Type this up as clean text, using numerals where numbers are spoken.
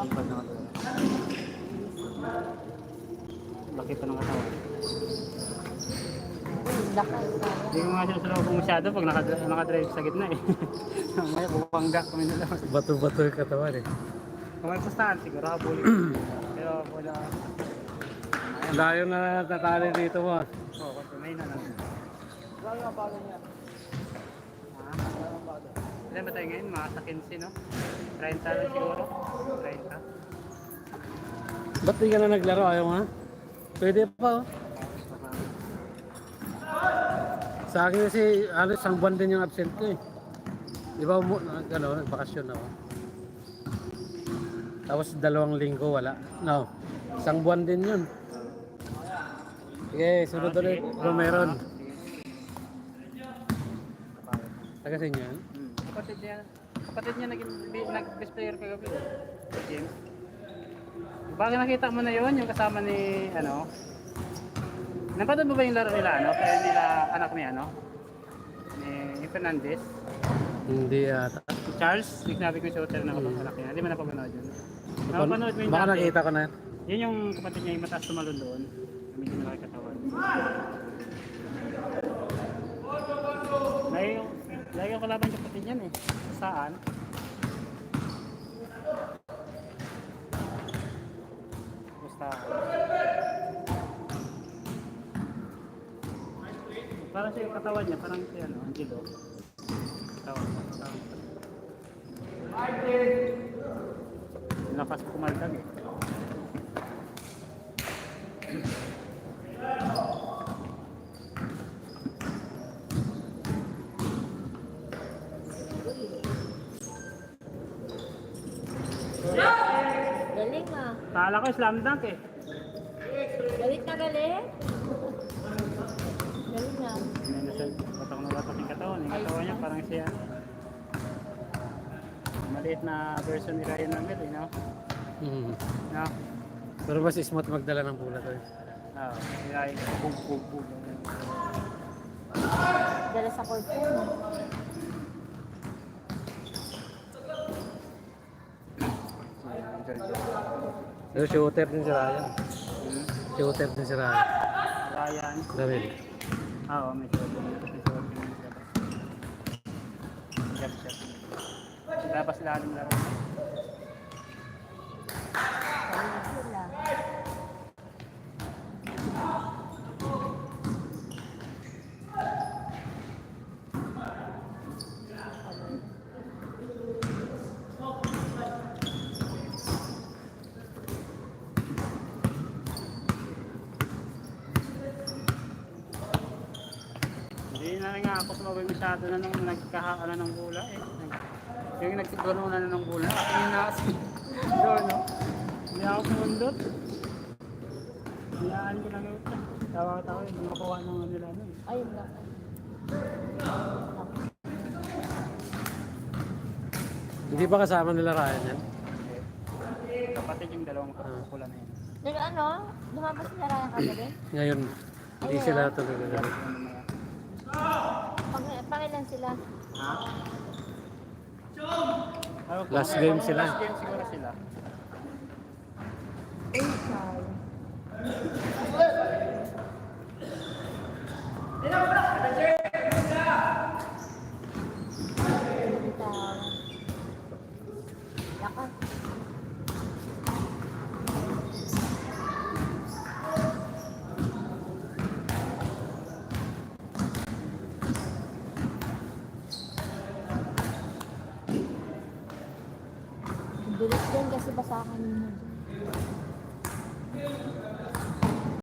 Pag nakatulog. Laki pa ng katawan. Laki. Hindi ko nga sinusulubong masyado pag nakadrive sa gitna eh. May bubangga kami na lang. Bato-bato yung katawan eh. Kung may pustahan, siguro habulin. Pero wala. Layo na natali dito mo. Oo, kasi may na lang. Wala yung bago niya. Ha? Wala yung bago. Ilan ba tayo ngayon? Mga sa 15, no? 30 na siguro. 30. Ba't di ka na naglaro? Ayaw nga? Pwede pa oh. Sa akin kasi, isang buwan din yung absent ko eh. Di ba, nagbakasyon ako. Tapos 2 linggo wala. No, isang buwan din yun. Sige, sunod ulit. Romeron. Taga sa inyo yan? Kapatid niya nag-best player kagabi. James. Bakit nakita mo na yun, yung kasama ni, ano? Napanood mo ba yung laro nila, ano? Kaya nila, anak ni, ano? Ni Fernandez. Hindi ata. Si Charles, yung sinabi ko yung shooter na kapag-anak niya. Hindi mo napapanood yun. Napapanood mo yung Baka dati. nakita ko na yan. Yun yung kapatid niya, yung mataas tumalon doon. Medyo malaki katawan. Lagi yung kalaban yung kapatid niyan eh. Saan? Basta. Parang siya yung katawan niya, parang si ano, Angelo. Katawan. Lakas kumaldag eh. Galing ah. Kala ko slam dunk eh. Galit na galit. Galing ah. Batak na batak yung katawan. Yung katawan niya parang siya. Maliit na version ni Ryan Angel eh, no? No? Pero mas smooth magdala ng pula to eh. Oo. Ryan, bug. Dala sa court mo. Pero shooter din si Ryan. Shooter din si Ryan. Ryan. David. Oo, may shooting. May shooting. Shot. Labas lalim na rin. Galing sila. Hindi na nga ako sumabay masyado na nung nagkakaala ng bula eh. Yung nagsiguro na ng bula. Ako yung nasa doon, no? Hindi ako pumundot. Hiyaan ko lang ito. Tawag ako yung makuha ng nila ano eh. Ayun lang. Hindi ba kasama nila Ryan yan? Kapatid yung dalawang kapupula na yun. Nag ano? Lumabas sila Ryan kagabi? Ngayon, hindi sila tuloy gagawin. Pangilan sila? Ha? Last game sila. Last game siguro sila. Sorry. Lakas. Bilis din kasi basahan mo.